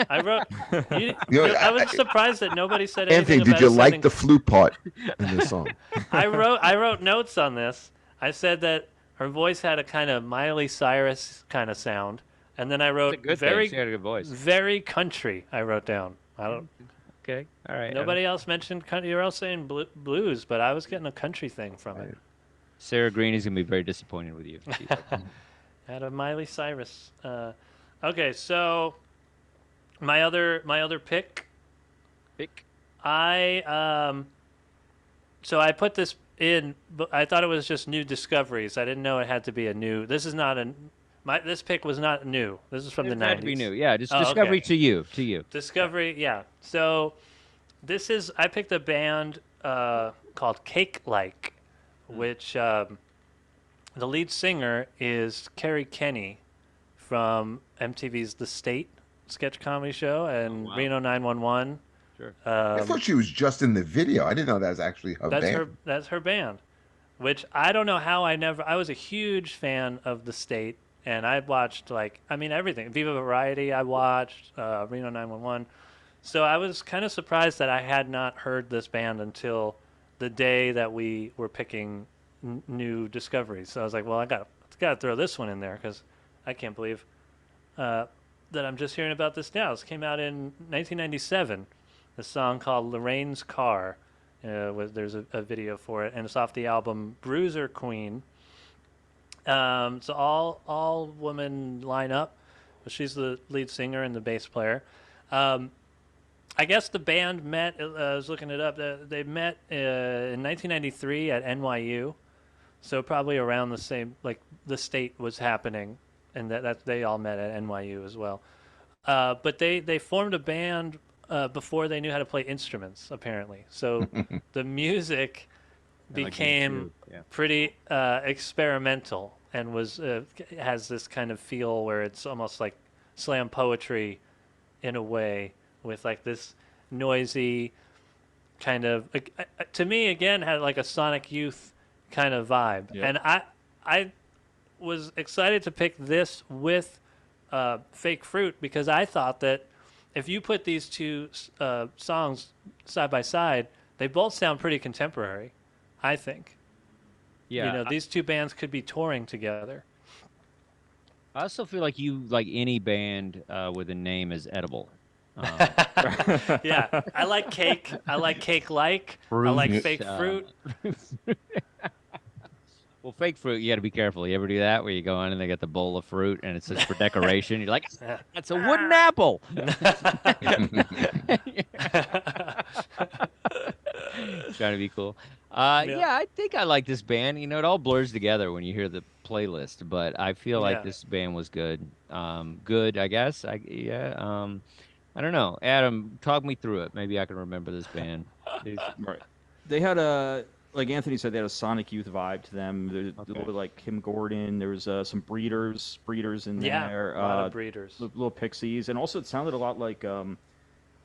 I wrote. I was surprised that nobody said anything. Anthony, did you like the flute part in the song? I wrote notes on this. I said that her voice had a kind of Miley Cyrus kind of sound, and then I wrote she had a good voice. Very country. I wrote down. I don't. Okay, all right. Nobody else mentioned country. You're all saying blues, but I was getting a country thing from it. Sarah Green is gonna be very disappointed with you. Had a Miley Cyrus. Okay, so my other pick. I put this in, but I thought it was just new discoveries. I didn't know it had to be a new. This is not this pick was not new. This is from the 90s. It had to be new. Yeah, just discovery to you. Discovery, yeah. So I picked a band called Cake Like, which the lead singer is Kerry Kenny from MTV's The State sketch comedy show and Reno 911. Sure. I thought she was just in the video. I didn't know that was actually her band. That's her band, which I don't know how I was a huge fan of The State, and I watched everything. Viva Variety I watched, Reno 911. So I was kind of surprised that I had not heard this band until the day that we were picking new discoveries. So I was like, well, I got to throw this one in there because I can't believe that I'm just hearing about this now. This came out in 1997. A song called Lorraine's Car. There's a video for it, and it's off the album Bruiser Queen. So all woman lineup. She's the lead singer and the bass player. I guess the band met. I was looking it up. They met in 1993 at NYU. So probably around the same, like The State was happening, and that they all met at NYU as well. But they formed a band before they knew how to play instruments, apparently. So the music became pretty experimental and has this kind of feel where it's almost like slam poetry in a way, with like this noisy kind of, to me again, had like a Sonic Youth kind of vibe. Yep. And I was excited to pick this with Fake Fruit because I thought that if you put these two songs side by side, they both sound pretty contemporary, I think. Yeah. These two bands could be touring together. I also feel like you like any band with a name is edible. Yeah, I like cake. I like Cake Like. Fruit. I like Fake Fruit. Well, Fake Fruit, you got to be careful. You ever do that where you go in and they got the bowl of fruit and it's just for decoration? You're like, that's a wooden apple. Trying to be cool. Yeah, I think I like this band. It all blurs together when you hear the playlist, but I feel like this band was good. Good, I guess. I don't know. Adam, talk me through it. Maybe I can remember this band. They had like Anthony said, they had a Sonic Youth vibe to them. There's a little bit like Kim Gordon. There was some breeders in there. A lot of breeders. Little Pixies, and also it sounded a lot like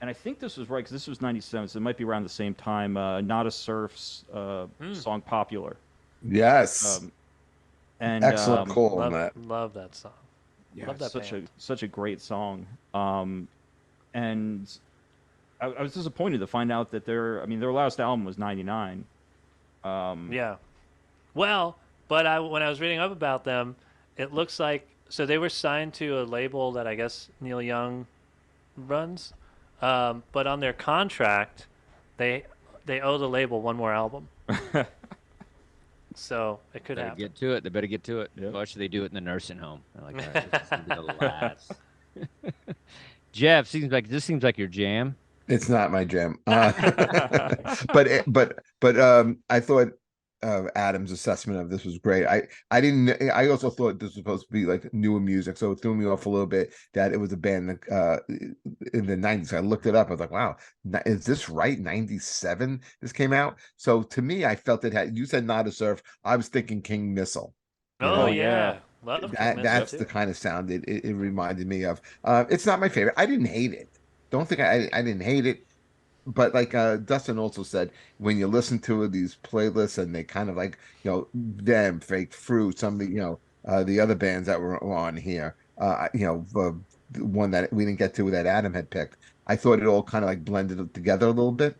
and I think this was right because this was '97, so it might be around the same time. Not a Surf's song "Popular." Yes, And excellent call on that. love that song. yeah, Love that band. such a great song. And I was disappointed to find out that their last album was '99. Yeah. Well, but when I was reading up about them, it looks like so they were signed to a label that I guess Neil Young runs, but on their contract, they they owe the label one more album, so it could Better happen. get to it. They better get to it. Yep. Watch they do it in the nursing home. They're like, all right, this is gonna be the last. Jeff, this seems like your jam. It's not my jam. But I thought Adam's assessment of this was great. I also thought this was supposed to be like newer music, so it threw me off a little bit that it was a band in the 90s. I looked it up. I was like, wow, is this right? 97 this came out. So to me, I felt it had, you said Not a Surf. I was thinking King Missile. You Oh know? yeah, love King Missile, That's too. the kind of sound it reminded me of. It's not my favorite. I didn't hate it. Don't think I didn't hate it, but like Dustin also said, when you listen to these playlists and they kind of like, them, Fake Fruit, some of the other bands that were on here, the one that we didn't get to that Adam had picked, I thought it all kind of like blended together a little bit.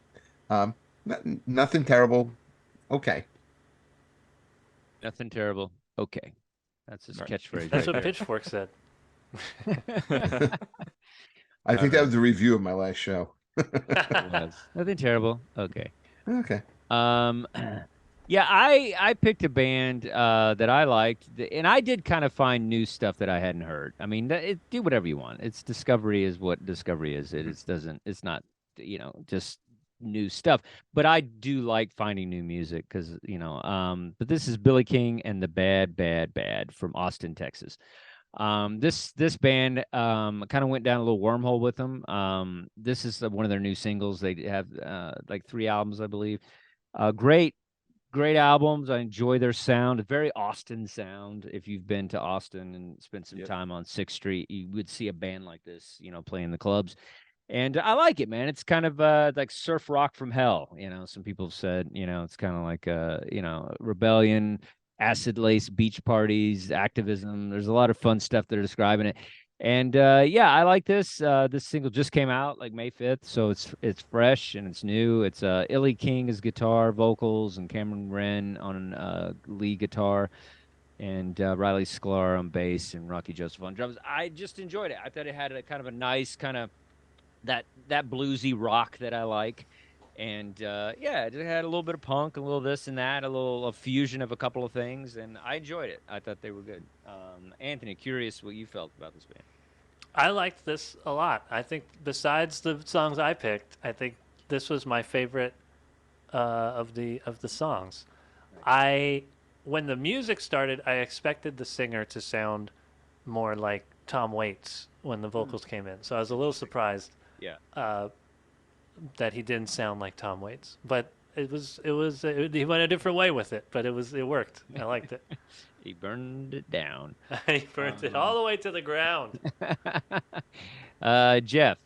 Nothing terrible. Okay. Nothing terrible. Okay. That's his Right. catchphrase. That's right what Pitchfork said. I think that was the review of my last show. It was. Nothing terrible. Okay. Okay. Yeah, I picked a band that I liked, and I did kind of find new stuff that I hadn't heard. I mean, do whatever you want. It's Discovery is what Discovery is. It's not, just new stuff. But I do like finding new music because, but this is Billy King and the Bad Bad Bad from Austin, Texas. This band kind of went down a little wormhole with them. This is one of their new singles. They have like 3 albums, I believe. Great albums. I enjoy their sound. A very Austin sound. If you've been to Austin and spent some time on 6th Street, you would see a band like this, playing the clubs. And I like it, man. It's kind of like surf rock from hell. Some people have said, it's kind of like rebellion, acid lace beach parties, activism. There's a lot of fun stuff that are describing it. And yeah, I like this. This single just came out like May 5th, so it's fresh and it's new. It's Illy King is guitar, vocals, and Cameron Wren on lead guitar, and Riley Sklar on bass, and Rocky Joseph on drums. I just enjoyed it. I thought it had a kind of a nice kind of that bluesy rock that I like. And yeah, it had a little bit of punk, a little this and that, a fusion of a couple of things, and I enjoyed it. I thought they were good. Anthony, curious what you felt about this band. I liked this a lot. I think besides the songs I picked, I think this was my favorite of the songs. When the music started, I expected the singer to sound more like Tom Waits when the vocals came in, so I was a little surprised. Yeah. That he didn't sound like Tom Waits, but he went a different way with it, but it worked. I liked it. He burned it down. He burned it all the way to the ground. Jeff.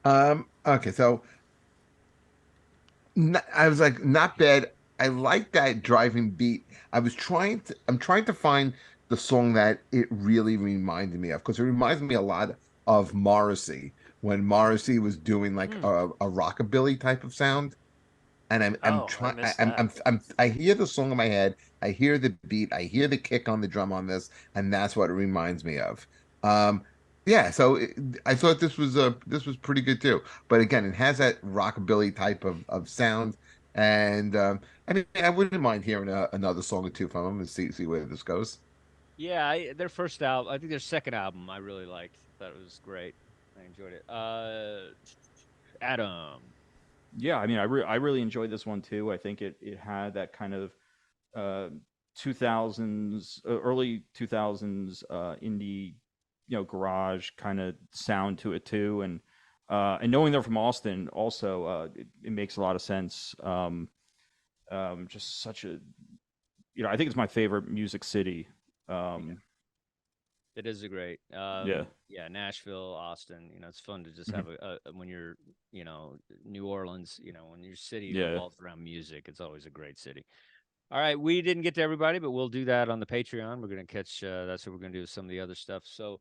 Okay, so I was like, not bad. I like that driving beat. I'm trying to find the song that it really reminded me of, because it reminds me a lot of Morrissey, when Morrissey was doing like a rockabilly type of sound. And I hear the song in my head, I hear the beat, I hear the kick on the drum on this, and that's what it reminds me of. Yeah, so I thought this was pretty good too. But again, it has that rockabilly type of sound, and I mean, I wouldn't mind hearing another song or two from them and see where this goes. Yeah, their first album, I think their second album, I really liked. Thought it was great. I enjoyed it. Adam. Yeah, I mean, I really enjoyed this one too. I think it had that kind of 2000s, early 2000s indie, garage kind of sound to it too, and knowing they're from Austin, also it makes a lot of sense. Just such a, I think it's my favorite music city. It is a great. Yeah. Yeah, Nashville, Austin. It's fun to just have when you're, New Orleans. When your city revolves around music, it's always a great city. All right, we didn't get to everybody, but we'll do that on the Patreon. We're gonna catch. That's what we're gonna do with some of the other stuff. So,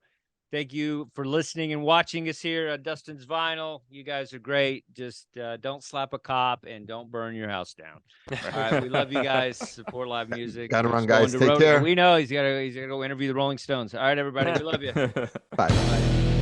thank you for listening and watching us here at Dustin's Vinyl. You guys are great. Just don't slap a cop and don't burn your house down. All right, we love you guys. Support live music. Gotta run, guys. Take care. We know he's gotta go interview the Rolling Stones. All right, everybody, we love you. Bye. Bye.